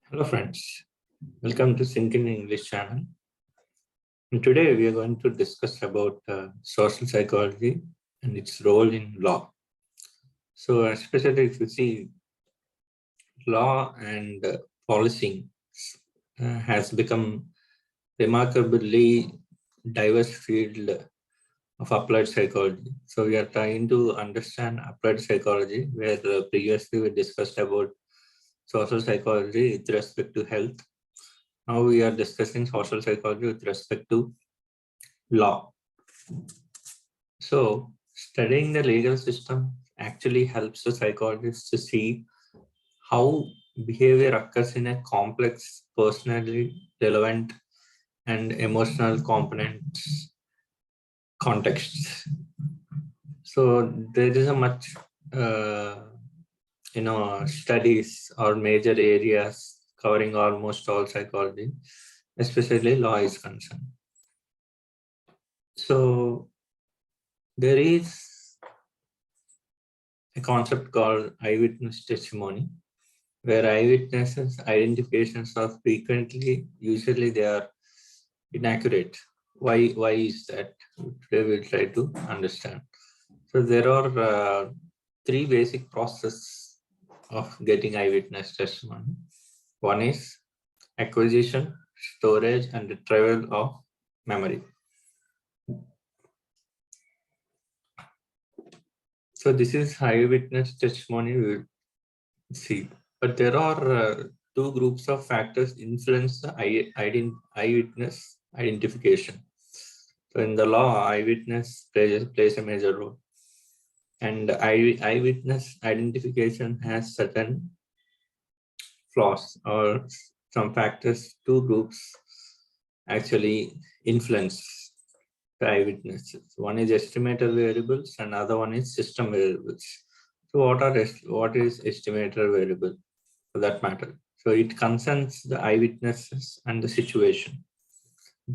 Hello friends, welcome to Sync in English channel. And today we are going to discuss about social psychology and its role in law. So especially if you see law and policing has become remarkably diverse field of applied psychology. So we are trying to understand applied psychology where previously we discussed about social psychology with respect to health. Now we are discussing social psychology with respect to law. So studying the legal system actually helps the psychologist to see how behavior occurs in a complex, personally relevant, and emotional components contexts. So there is a much studies or major areas covering almost all psychology, especially law is concerned. So there is a concept called eyewitness testimony, where eyewitnesses' identifications are usually they are inaccurate. Why is that? Today we'll try to understand. So there are three basic processes of getting eyewitness testimony. One is acquisition, storage, and retrieval of memory. So this is eyewitness testimony we will see. But there are two groups of factors influence the eyewitness identification. So in the law, eyewitness plays a major role. And eyewitness identification has certain flaws or some factors. Two groups actually influence the eyewitnesses. One is estimator variables and other one is system variables. So what is estimator variable for that matter? So it concerns the eyewitnesses and the situation.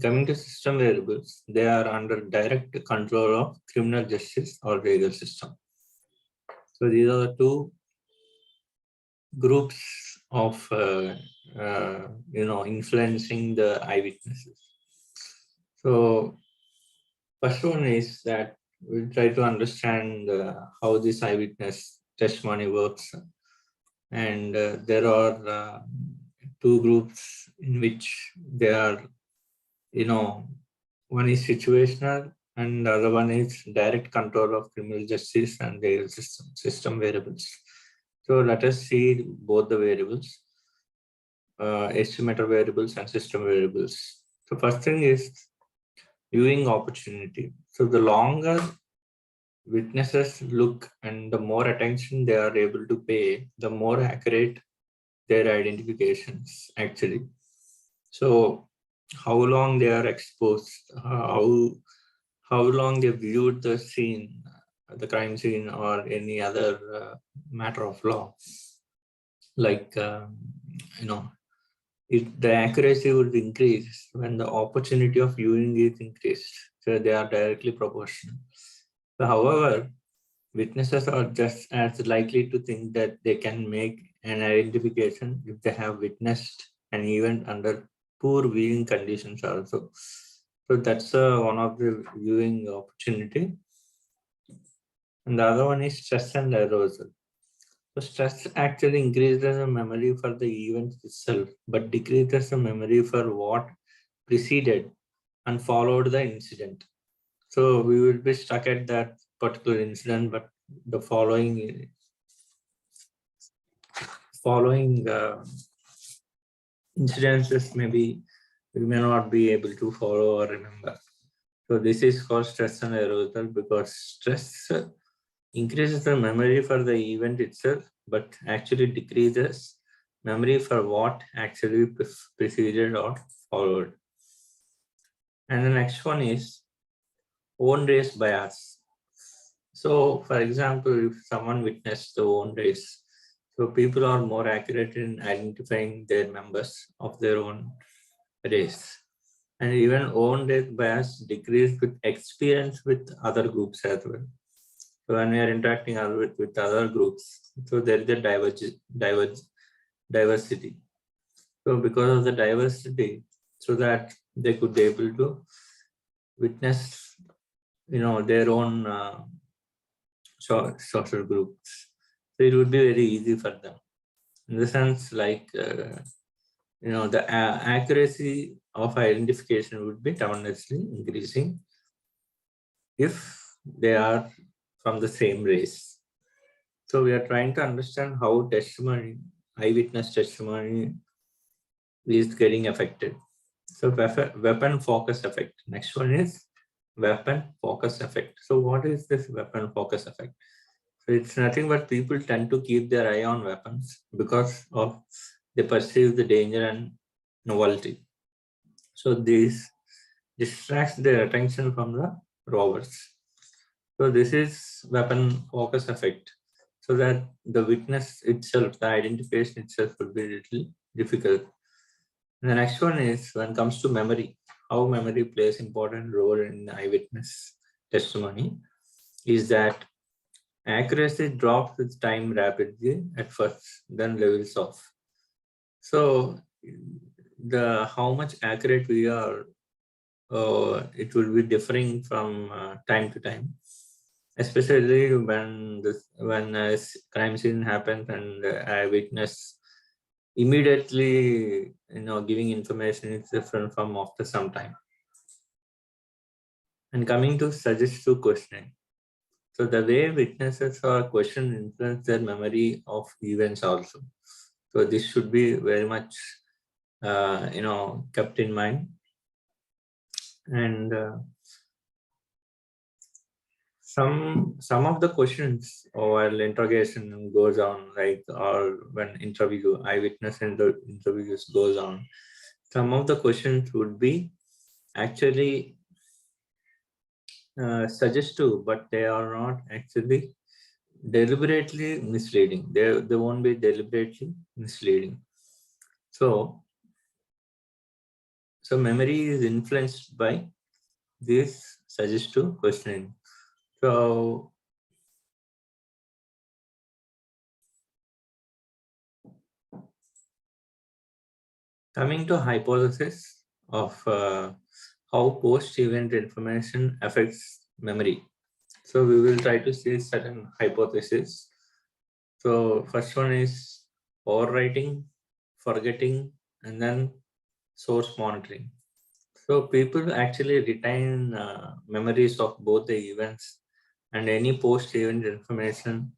Coming to system variables, they are under direct control of criminal justice or legal system. So these are the two groups of influencing the eyewitnesses. So first one is that we'll try to understand how this eyewitness testimony works. And there are two groups in which they are, one is situational and the other one is direct control of criminal justice and legal system variables. So let us see both the variables, estimator variables and system variables. So first thing is viewing opportunity. So the longer witnesses look and the more attention they are able to pay, the more accurate their identifications actually. So how long they are exposed, how long they viewed the scene, the crime scene or any other matter of law, like the accuracy would increase when the opportunity of viewing is increased. So they are directly proportional. So, however, witnesses are just as likely to think that they can make an identification if they have witnessed an event under poor viewing conditions also. So that's one of the viewing opportunity. And the other one is stress and arousal. So stress actually increases the memory for the event itself, but decreases the memory for what preceded and followed the incident. So we will be stuck at that particular incident, but the following incidences maybe we may not be able to follow or remember. So this is called stress and arousal because stress increases the memory for the event itself, but actually decreases memory for what actually preceded or followed. And the next one is own race bias. So for example, if someone witnessed the own race, so people are more accurate in identifying their members of their own race. And even own race bias decreased with experience with other groups as well. So when we are interacting with other groups, so there is a diversity. So because of the diversity, so that they could be able to witness, their own social groups. So it would be very easy for them. In the sense, like, the accuracy of identification would be tremendously increasing if they are from the same race. So we are trying to understand how testimony, eyewitness testimony, is getting affected. So weapon focus effect. Next one is weapon focus effect. So what is this weapon focus effect? So it's nothing but people tend to keep their eye on weapons because of they perceive the danger and novelty. So this distracts their attention from the robbers. So this is weapon focus effect. So that the witness itself, the identification itself will be a little difficult. And the next one is when it comes to memory, how memory plays important role in eyewitness testimony is that accuracy drops with time rapidly at first, then levels off. So the how much accurate we are, it will be differing from time to time, especially when a crime scene happens and the eyewitness immediately giving information is different from after some time. And coming to suggestive questioning, so the way witnesses are questioned influence their memory of events also. So this should be very much kept in mind. And some of the questions while interrogation goes on, like, or when eyewitness interviews goes on, some of the questions would be actually suggestive, but they are not actually deliberately misleading. They won't be deliberately misleading. So memory is influenced by this suggestive questioning. So coming to hypothesis of how post-event information affects memory. So we will try to see certain hypotheses. So first one is overwriting, forgetting, and then source monitoring. So people actually retain memories of both the events and any post-event information,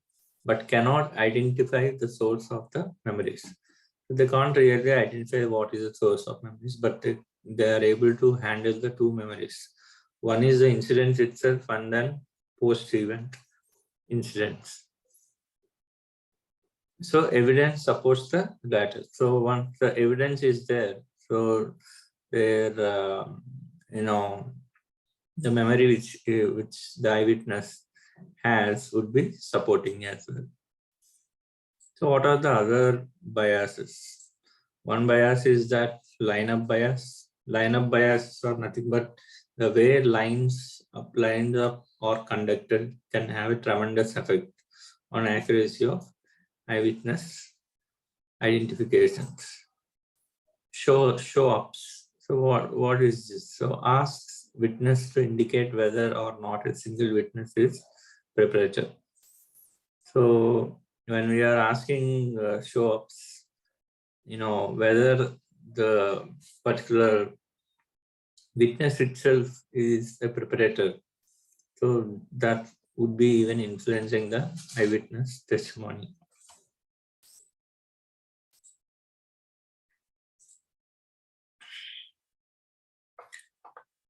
but cannot identify the source of the memories. So they can't really identify what is the source of memories, but they are able to handle the two memories. One is the incident itself and then post-event incidents. So evidence supports the latter. So once the evidence is there, so there, the memory which the eyewitness has would be supporting as well. So what are the other biases? One bias is that lineup bias. Lineup bias are nothing but the way lines lined up or conducted can have a tremendous effect on accuracy of eyewitness identifications. Show-ups. So what is this? So asks witness to indicate whether or not a single witness is preparator. So when we are asking show-ups, whether the particular witness itself is a preparator, so that would be even influencing the eyewitness testimony.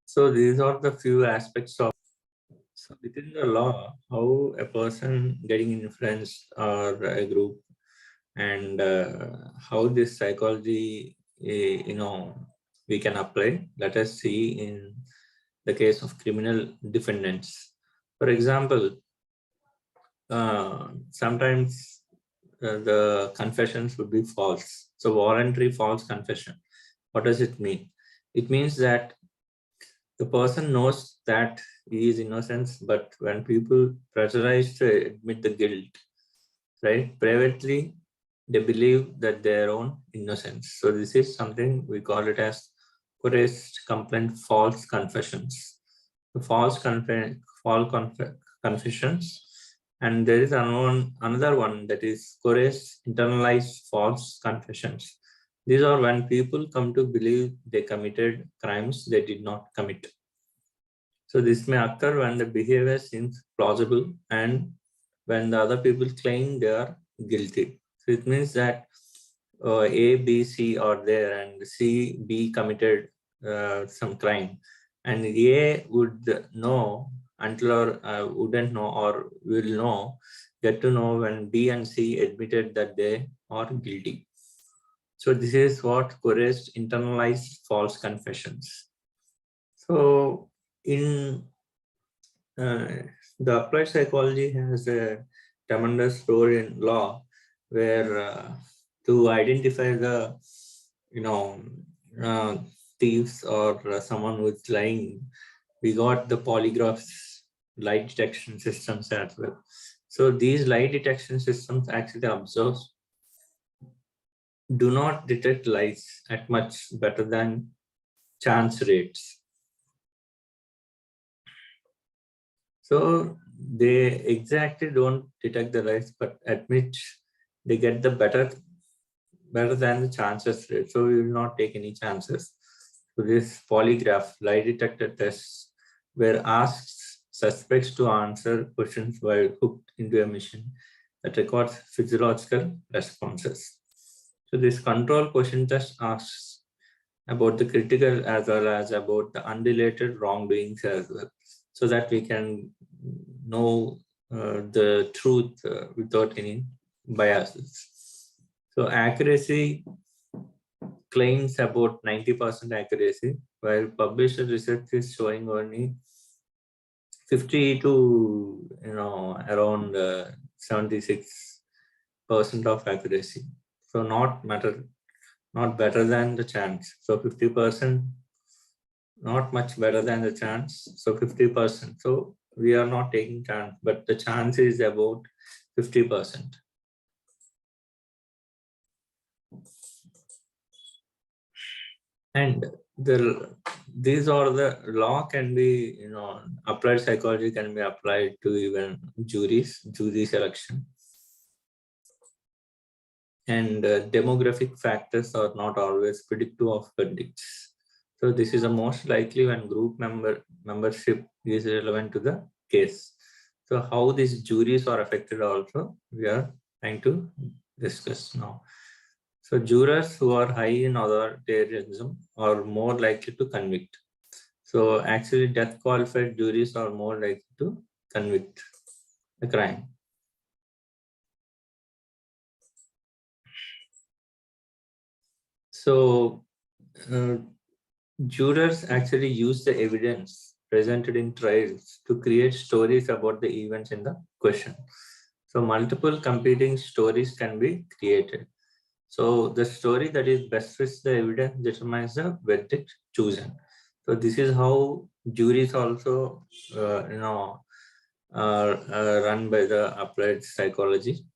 So these are the few aspects of, so within the law, how a person getting influenced or a group, and how this psychology, we can apply. Let us see in the case of criminal defendants. For example, sometimes the confessions would be false. So voluntary false confession. What does it mean? It means that the person knows that he is innocent, but when people pressurize to admit the guilt, right, privately, they believe that their own innocence. So this is something we call it as coerced complaint, false confessions. The confessions. And there is another one that is coerced internalized false confessions. These are when people come to believe they committed crimes they did not commit. So this may occur when the behavior seems plausible and when the other people claim they are guilty. So it means that A, B, C are there and C, B committed some crime, and A would know until or wouldn't know or will get to know when B and C admitted that they are guilty. So this is what coerced internalized false confessions. So in the applied psychology has a tremendous role in law, where to identify the uh, thieves or someone who is lying, we got the polygraphs, lie detection systems as well. So these lie detection systems actually observe, do not detect lies at much better than chance rates. So they exactly don't detect the lies, but at which they get the better than the chances rate. So we will not take any chances. So this polygraph lie detector tests were asked suspects to answer questions while hooked into a machine that records physiological responses. So this control question test asks about the critical as well as about the unrelated wrongdoings as well, so that we can know the truth without any biases. So accuracy claims about 90% accuracy, while published research is showing only 50 to around 76% of accuracy. So not better than the chance. So 50%, not much better than the chance. So 50%. So we are not taking chance, but the chance is about 50%. And these are the law can be, applied psychology can be applied to even jury selection. And demographic factors are not always predictive of verdicts. So this is the most likely when group membership is relevant to the case. So how these juries are affected also, we are trying to discuss now. So jurors who are high in authoritarianism are more likely to convict. So actually death qualified juries are more likely to convict the crime. So jurors actually use the evidence presented in trials to create stories about the events in the question. So multiple competing stories can be created. So the story that is best fits the evidence determines the verdict chosen. So this is how juries also, run by the applied psychology.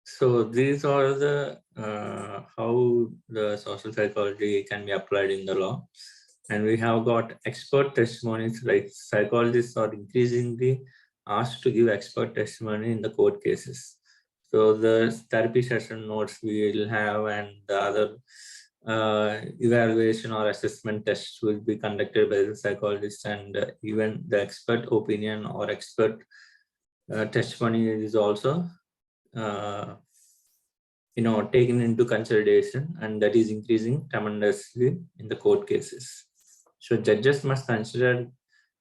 So these are the how the social psychology can be applied in the law. And we have got expert testimonies, like psychologists are increasingly asked to give expert testimony in the court cases. So the therapy session notes we will have and the other evaluation or assessment tests will be conducted by the psychologist, and even the expert opinion or expert testimony is also taken into consideration, and that is increasing tremendously in the court cases. So judges must consider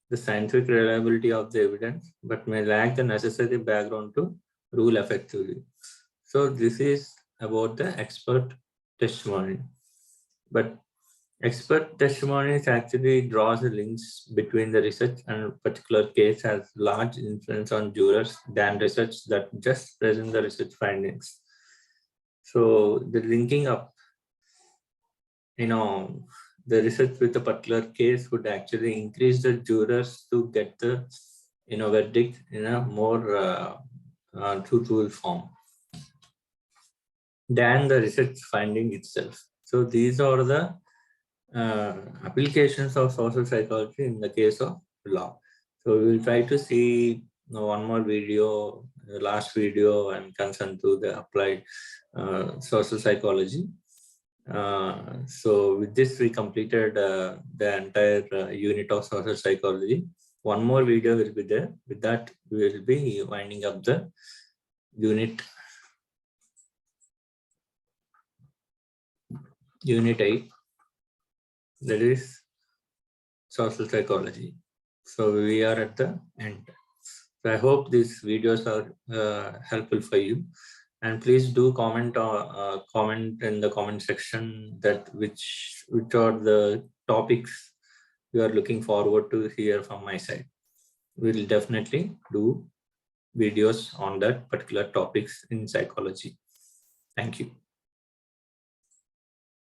the scientific reliability of the evidence, but may lack the necessary background to rule effectively. So this is about the expert testimony. But expert testimonies actually draws the links between the research and a particular case has large influence on jurors than research that just present the research findings. So the linking up, the research with a particular case would actually increase the jurors to get the verdict in a more truthful form than the research finding itself. So these are the applications of social psychology in the case of law. So we will try to see one more video. The last video I'm concerned to the applied social psychology. So with this, we completed the entire unit of social psychology. One more video will be there. With that, we will be winding up the unit 8, that is social psychology. So we are at the end. So I hope these videos are helpful for you, and please do comment in the comment section that which are the topics you are looking forward to hear from my side. We'll definitely do videos on that particular topics in psychology. Thank you.